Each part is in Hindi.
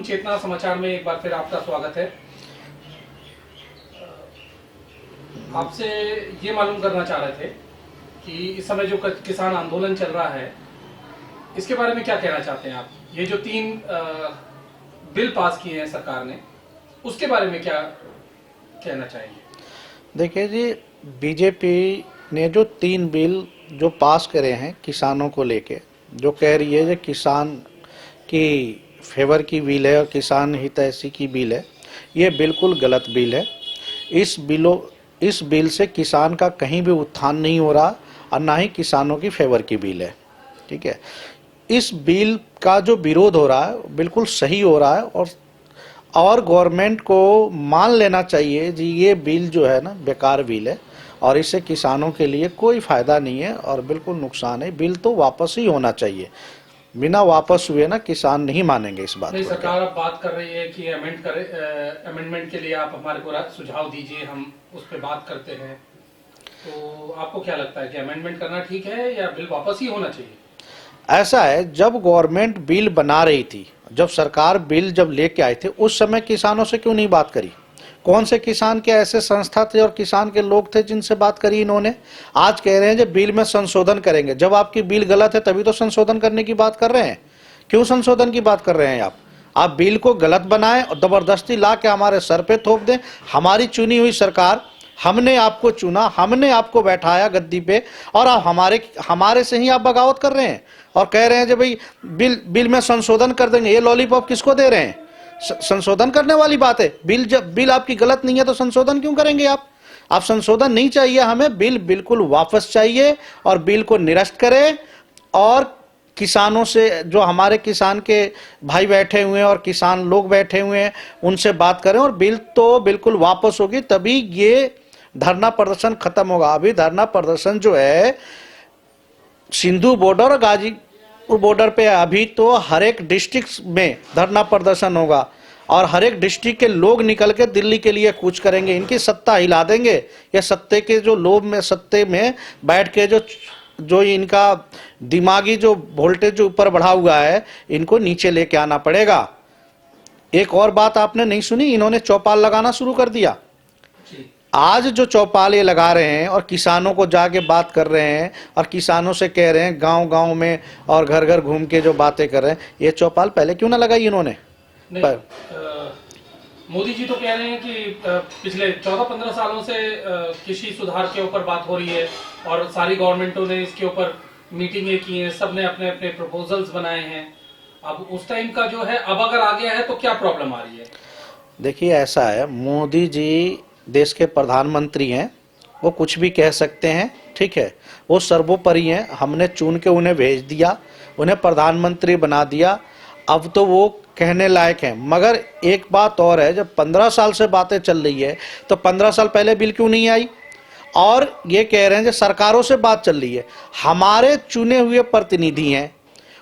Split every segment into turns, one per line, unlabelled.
चेतना समाचार में एक बार फिर आपका स्वागत है। आपसे ये मालूम करना चाह रहे थे कि इस समय जो किसान आंदोलन चल रहा है, इसके बारे में क्या कहना चाहते हैं आप? ये जो 3 बिल पास किए हैं सरकार ने, उसके बारे में क्या कहना चाहेंगे?
देखिए जी, बीजेपी ने जो 3 बिल जो पास करे हैं किसानों को लेके, जो कह रही है कि किसान की फेवर की बिल है और किसान हितैषी की बिल है, ये बिल्कुल गलत बिल है। इस बिल से किसान का कहीं भी उत्थान नहीं हो रहा और ना ही किसानों की फेवर की बिल है। ठीक है, इस बिल का जो विरोध हो रहा है बिल्कुल सही हो रहा है और गवर्नमेंट को मान लेना चाहिए जी, ये बिल जो है ना बेकार बिल है और इससे किसानों के लिए कोई फायदा नहीं है और बिल्कुल नुकसान है। बिल तो वापस ही होना चाहिए, बिना वापस हुए ना किसान नहीं मानेंगे इस बात
नहीं,
को।
सरकार अब बात कर रही है कि अमेंडमेंट के लिए आप हमारे को सुझाव दीजिए, हम उस पर बात करते हैं। तो आपको क्या लगता है कि अमेंडमेंट करना ठीक है या बिल वापस ही होना चाहिए?
ऐसा है, जब गवर्नमेंट बिल बना रही थी, जब सरकार बिल जब लेके आए थे, उस समय किसानों से क्यों नहीं बात करी? कौन से किसान के ऐसे संस्था थे और किसान के लोग थे जिनसे बात करी इन्होंने? आज कह रहे हैं जब बिल में संशोधन करेंगे। जब आपकी बिल गलत है तभी तो संशोधन करने की बात कर रहे हैं। क्यों संशोधन की बात कर रहे हैं आप बिल को गलत बनाएं और जबरदस्ती ला के हमारे सर पे थोप दें। हमारी चुनी हुई सरकार, हमने आपको चुना, हमने आपको बैठाया गद्दी पे और आप हमारे से ही आप बगावत कर रहे हैं और कह रहे हैं कि भाई बिल में संशोधन कर देंगे। ये लॉलीपॉप किसको दे रहे हैं? संशोधन करने वाली बात है। जब बिल आपकी गलत नहीं है तो संशोधन क्यों करेंगे आप संशोधन नहीं चाहिए हमें, बिल बिल्कुल वापस चाहिए और बिल को निरस्त करें और किसानों से, जो हमारे किसान के भाई बैठे हुए हैं और किसान लोग बैठे हुए हैं, उनसे बात करें और बिल तो बिल्कुल वापस होगी, तभी ये धरना प्रदर्शन खत्म होगा। अभी धरना प्रदर्शन जो है सिंधु बॉर्डर और गाजीपुर बॉर्डर पे, अभी तो हर एक डिस्ट्रिक्ट में धरना प्रदर्शन होगा और हर एक डिस्ट्रिक्ट के लोग निकल के दिल्ली के लिए कूच करेंगे। इनकी सत्ता हिला देंगे। ये सत्ते के जो लोभ में, सत्ते में बैठ के जो इनका दिमागी जो वोल्टेज जो ऊपर बढ़ा हुआ है, इनको नीचे लेके आना पड़ेगा। एक और बात आपने नहीं सुनी, इन्होंने चौपाल लगाना शुरू कर दिया। आज जो चौपाल ये लगा रहे हैं और किसानों को जाके बात कर रहे हैं और किसानों से कह रहे हैं गांव-गांव में और घर घर घूम के जो बातें कर रहे हैं, ये चौपाल पहले क्यों ना लगाई इन्होंने?
मोदी जी तो कह रहे हैं कि पिछले 14-15 सालों से कृषि सुधार के ऊपर बात हो रही है और सारी गवर्नमेंटों ने इसके ऊपर मीटिंगें की हैं, सबने अपने अपने प्रपोजल्स बनाए हैं। अब उस टाइम का जो है, अब अगर आ गया है तो क्या प्रॉब्लम आ रही है?
देखिए, ऐसा है, मोदी जी देश के प्रधानमंत्री हैं, वो कुछ भी कह सकते हैं। ठीक है, वो सर्वोपरि हैं। हमने चुन के उन्हें भेज दिया, उन्हें प्रधानमंत्री बना दिया, अब तो वो कहने लायक हैं। मगर एक बात और है, जब 15 साल से बातें चल रही है तो 15 साल पहले बिल क्यों नहीं आई? और ये कह रहे हैं कि सरकारों से बात चल रही है। हमारे चुने हुए प्रतिनिधि हैं,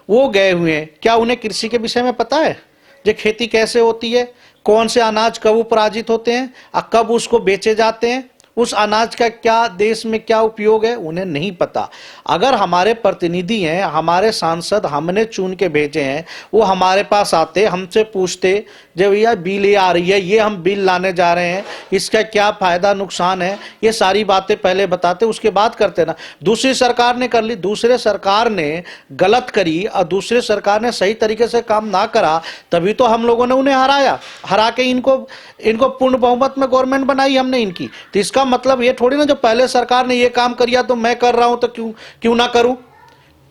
वो गए हुए हैं, क्या उन्हें कृषि के विषय में पता है? जो खेती कैसे होती है, कौन से अनाज कब उपराजित होते हैं और कब उसको बेचे जाते हैं, उस अनाज का क्या देश में क्या उपयोग है, उन्हें नहीं पता। अगर हमारे प्रतिनिधि हैं, हमारे सांसद हमने चुन के भेजे हैं, वो हमारे पास आते, हमसे पूछते जब यह बिल ये आ रही है, ये हम बिल लाने जा रहे हैं, इसका क्या फायदा नुकसान है, ये सारी बातें पहले बताते, उसके बाद करते ना। दूसरी सरकार ने कर ली, दूसरे सरकार ने गलत करी और दूसरे सरकार ने सही तरीके से काम ना करा, तभी तो हम लोगों ने उन्हें हरा के इनको पूर्ण बहुमत में गवर्नमेंट बनाई हमने इनकी। तो इसका मतलब ये थोड़ी ना जो पहले सरकार ने ये काम किया तो मैं कर रहा हूं तो क्यों ना करूं।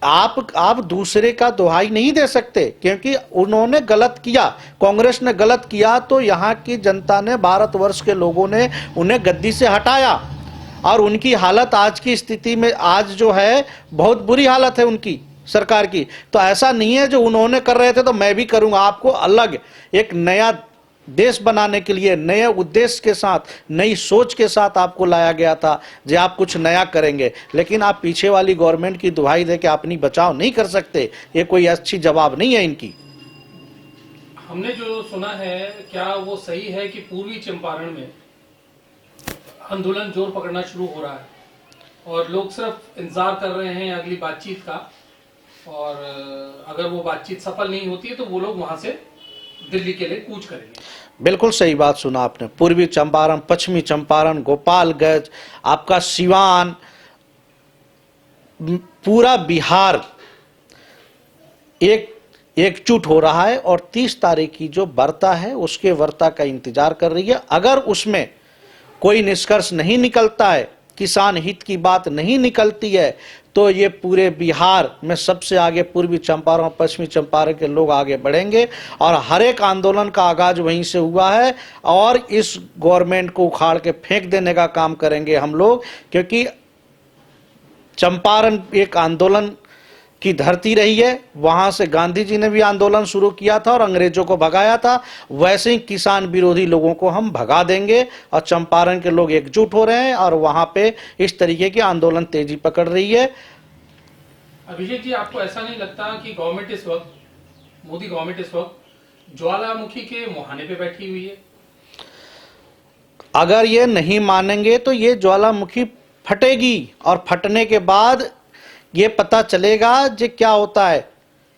आप दूसरे का दुहाई नहीं दे सकते, क्योंकि उन्होंने गलत किया, कांग्रेस ने गलत किया तो यहां की जनता ने, भारतवर्ष के लोगों ने उन्हें गद्दी से हटाया और उनकी हालत आज की स्थिति में आज जो है बहुत बुरी हालत है उनकी सरकार की। तो ऐसा नहीं है जो उन्होंने कर रहे थे तो मैं भी करूंगा। आपको अलग एक नया देश बनाने के लिए नए उद्देश्य के साथ, नई सोच के साथ आपको लाया गया था जो आप कुछ नया करेंगे, लेकिन आप पीछे वाली गवर्नमेंट की दुहाई दे के अपनी बचाव नहीं कर सकते। ये कोई अच्छी जवाब नहीं है इनकी।
हमने जो सुना है, क्या वो सही है कि पूर्वी चंपारण में आंदोलन जोर पकड़ना शुरू हो रहा है और लोग सिर्फ इंतजार कर रहे हैं अगली बातचीत का, और अगर वो बातचीत सफल नहीं होती है तो वो लोग वहां से दिल्ली के लिए कूच करेंगे।
बिल्कुल सही बात सुना आपने। पूर्वी चंपारण, पश्चिमी चंपारण, गोपालगंज, आपका सिवान, पूरा बिहार एकजुट हो रहा है और 30 तारीख की जो वार्ता है उसके वार्ता का इंतजार कर रही है। अगर उसमें कोई निष्कर्ष नहीं निकलता है, किसान हित की बात नहीं निकलती है, तो ये पूरे बिहार में सबसे आगे पूर्वी चंपारण और पश्चिमी चंपारण के लोग आगे बढ़ेंगे और हर एक आंदोलन का आगाज वहीं से हुआ है और इस गवर्नमेंट को उखाड़ के फेंक देने का काम करेंगे हम लोग। क्योंकि चंपारण एक आंदोलन की धरती रही है, वहां से गांधी जी ने भी आंदोलन शुरू किया था और अंग्रेजों को भगाया था। वैसे ही किसान विरोधी लोगों को हम भगा देंगे और चंपारण के लोग एकजुट हो रहे हैं और वहां पे इस तरीके की आंदोलन तेजी पकड़ रही है।
अभिषेक जी, आपको ऐसा नहीं लगता कि गवर्नमेंट इस वक्त, मोदी गवर्नमेंट इस वक्त ज्वालामुखी के मुहाने पे बैठी हुई है?
अगर ये नहीं मानेंगे तो ये ज्वालामुखी फटेगी और फटने के बाद ये पता चलेगा जे क्या होता है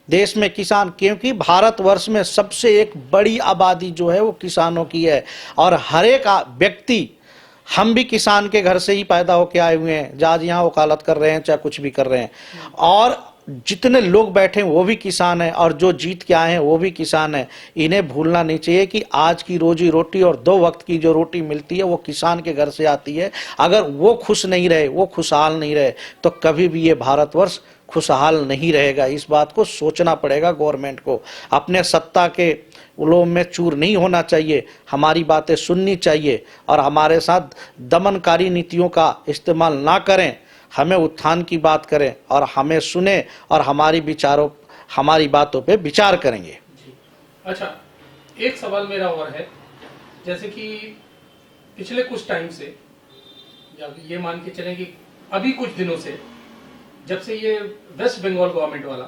देश में किसान। क्योंकि भारतवर्ष में सबसे एक बड़ी आबादी जो है वो किसानों की है और हर एक व्यक्ति, हम भी किसान के घर से ही पैदा होकर आए हुए हैं, आज यहाँ वकालत कर रहे हैं चाहे कुछ भी कर रहे हैं, और जितने लोग बैठे हैं वो भी किसान हैं और जो जीत के आए हैं वो भी किसान हैं। इन्हें भूलना नहीं चाहिए कि आज की रोजी रोटी और 2 वक्त की जो रोटी मिलती है वो किसान के घर से आती है। अगर वो खुश नहीं रहे, वो खुशहाल नहीं रहे, तो कभी भी ये भारतवर्ष खुशहाल नहीं रहेगा। इस बात को सोचना पड़ेगा गवर्नमेंट को। अपने सत्ता के उलोम में चूर नहीं होना चाहिए, हमारी बातें सुननी चाहिए और हमारे साथ दमनकारी नीतियों का इस्तेमाल ना करें। हमें उत्थान की बात करें और हमें सुने और हमारी बातों पे विचार करेंगे।
अच्छा, एक सवाल मेरा और है, जैसे कि पिछले कुछ टाइम से, या ये मान के चलें कि अभी कुछ दिनों से, जब से ये वेस्ट बंगाल गवर्नमेंट वाला,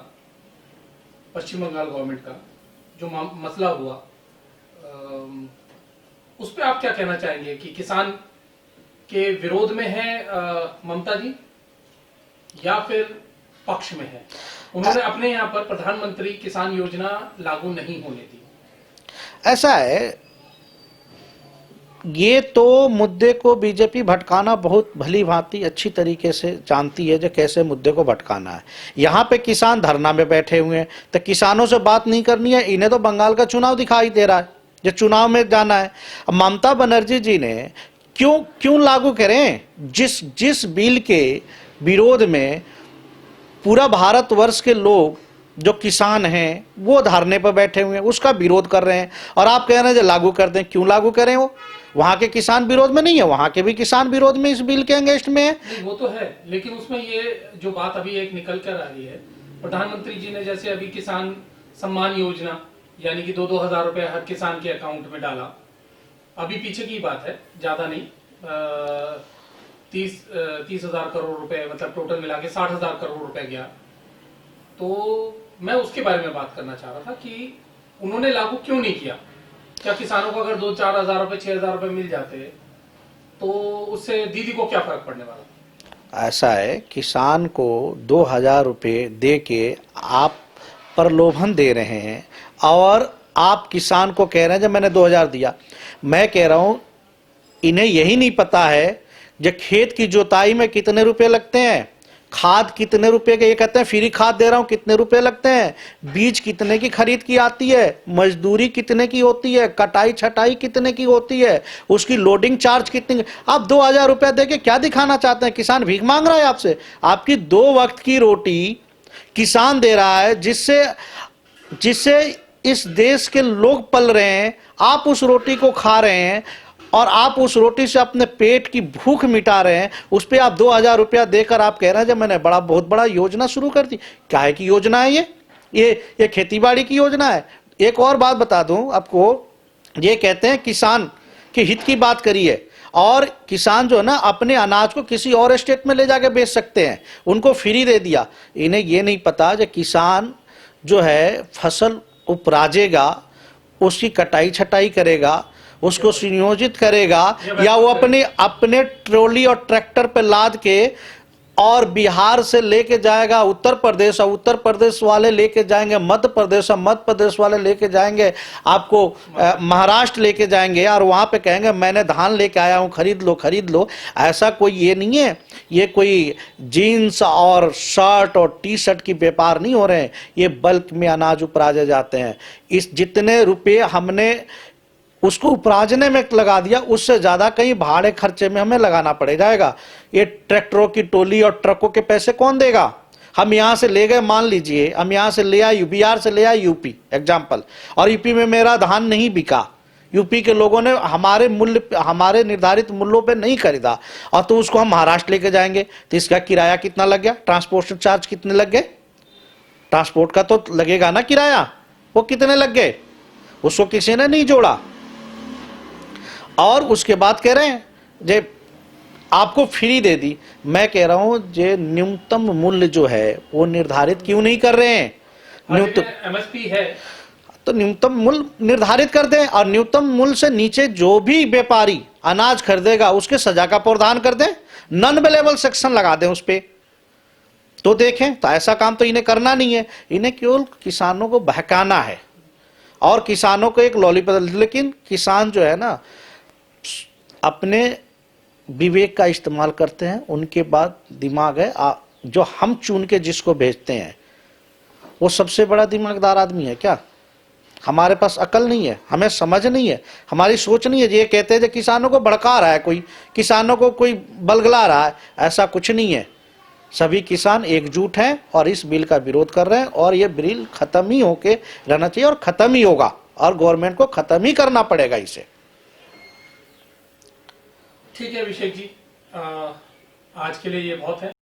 पश्चिम बंगाल गवर्नमेंट का जो मसला हुआ, उस पर आप क्या कहना चाहेंगे कि किसान के विरोध में है ममता जी या फिर पक्ष में है? उन्होंने अपने यहाँ पर प्रधानमंत्री किसान योजना लागू नहीं होने दी।
ऐसा है, ये तो मुद्दे को बीजेपी भटकाना बहुत भली भांति अच्छी तरीके से जानती है जो कैसे मुद्दे को भटकाना है। यहाँ पे किसान धरना में बैठे हुए हैं, तो किसानों से बात नहीं करनी है। इन्हें तो बंगाल का चुनाव दिखाई दे रहा है, जो चुनाव में जाना है। अब ममता बनर्जी जी ने क्यों लागू करें? जिस बिल के विरोध में पूरा भारतवर्ष के लोग जो किसान हैं वो धरने पर बैठे हुए हैं, उसका विरोध कर रहे हैं और आप कह रहे हैं जो लागू कर दें। क्यों लागू करें? वो वहां के किसान विरोध में नहीं है, वहां के भी किसान विरोध में इस बिल के अगेंस्ट में है।
नहीं, वो तो है, लेकिन उसमें ये जो बात अभी एक निकल कर आ रही है, प्रधानमंत्री जी ने जैसे अभी किसान सम्मान योजना यानी कि 2-2 हजार रुपए हर किसान के अकाउंट में डाला। अभी पीछे की बात है, ज्यादा नहीं, 30,000 करोड़ रुपए, मतलब टोटल मिला के 60,000 करोड़ रुपए गया। तो मैं उसके बारे में बात करना चाह रहा था कि उन्होंने लागू क्यों नहीं किया? क्या किसानों को अगर 2-4 हजार रुपए, 6 हजार रुपए मिल जाते तो उससे दीदी को क्या फर्क पड़ने वाला?
ऐसा है, किसान को 2,000 रुपये दे के आप प्रलोभन दे रहे हैं और आप किसान को कह रहे हैं जब मैंने 2,000 दिया। मैं कह रहा हूं इन्हें यही नहीं पता है जो खेत की जोताई में कितने रुपए लगते हैं, खाद कितने रुपए के, ये कहते हैं फ्री खाद दे रहा हूं, कितने रुपए लगते हैं, बीज कितने की खरीद की आती है, मजदूरी कितने की होती है, कटाई छटाई कितने की होती है, उसकी लोडिंग चार्ज कितनी। आप 2,000 रुपया दे के क्या दिखाना चाहते हैं? किसान भीख मांग रहा है आपसे? आपकी 2 वक्त की रोटी किसान दे रहा है, जिससे इस देश के लोग पल रहे हैं। आप उस रोटी को खा रहे हैं और आप उस रोटी से अपने पेट की भूख मिटा रहे हैं। उस पर आप 2,000 रुपया देकर आप कह रहे हैं जब मैंने बहुत बड़ा योजना शुरू कर दी। क्या है की योजना है ये खेतीबाड़ी की योजना है। एक और बात बता दूं आपको, ये कहते हैं किसान के हित की बात करी है और किसान जो है ना अपने अनाज को किसी और स्टेट में ले जाके बेच सकते हैं, उनको फ्री दे दिया। इन्हें ये नहीं पता जो किसान जो है फसल उपराजेगा, उसकी कटाई छटाई करेगा, उसको संयोजित करेगा, या वो अपने ट्रॉली और ट्रैक्टर पे लाद के और बिहार से लेके जाएगा उत्तर प्रदेश, और उत्तर प्रदेश वाले लेके जाएंगे मध्य प्रदेश, और मध्य प्रदेश वाले लेके जाएंगे आपको महाराष्ट्र लेके जाएंगे, और वहां पे कहेंगे मैंने धान लेके आया हूं, खरीद लो खरीद लो। ऐसा कोई ये नहीं है, ये कोई जीन्स और शर्ट और टी शर्ट की व्यापार नहीं हो रहे हैं, ये बल्क में अनाज उपराजे जाते हैं। इस जितने रुपये हमने उसको उपराजने में लगा दिया, उससे ज्यादा कहीं भाड़े खर्चे में हमें लगाना पड़ जाएगा। ये ट्रैक्टरों की टोली और ट्रकों के पैसे कौन देगा? हम यहां से ले गए, मान लीजिए हम यहां से ले आए, बिहार से ले आए यूपी एग्जाम्पल, और यूपी में मेरा धान नहीं बिका, यूपी के लोगों ने हमारे निर्धारित मूल्यों पे नहीं खरीदा, और तो उसको हम महाराष्ट्र लेके जाएंगे, तो इसका किराया कितना लग गया? ट्रांसपोर्टेशन चार्ज कितने लग गए? ट्रांसपोर्ट का तो लगेगा ना किराया, वो कितने लग गए? उसको किसी ने नहीं जोड़ा। और उसके बाद कह रहे हैं जे आपको फ्री दे दी। मैं कह रहा हूं जे न्यूनतम मूल्य जो है वो निर्धारित क्यों नहीं कर रहे हैं? न्यूनतम
एमएसपी है
तो न्यूनतम मूल्य निर्धारित कर दें, और न्यूनतम मूल्य से नीचे जो भी व्यापारी अनाज खरीदेगा उसके सजा का प्रावधान कर दें, नॉन अवेलेबल सेक्शन लगा दें उस पे, तो देखें। तो ऐसा काम तो इन्हें करना नहीं है, इन्हें केवल किसानों को बहकाना है और किसानों को एक लॉलीपॉप। लेकिन किसान जो है ना अपने विवेक का इस्तेमाल करते हैं, उनके बाद दिमाग है जो हम चुन के जिसको भेजते हैं वो सबसे बड़ा दिमागदार आदमी है क्या? हमारे पास अकल नहीं है, हमें समझ नहीं है, हमारी सोच नहीं है। ये कहते हैं कि किसानों को भड़का रहा है कोई, किसानों को कोई बलगला रहा है, ऐसा कुछ नहीं है। सभी किसान एकजुट हैं और इस बिल का विरोध कर रहे हैं, और ये बिल खत्म ही होके रहना चाहिए, और खत्म ही होगा, और गवर्नमेंट को खत्म ही करना पड़ेगा इसे।
ठीक है अभिषेक जी, आज के लिए ये बहुत है।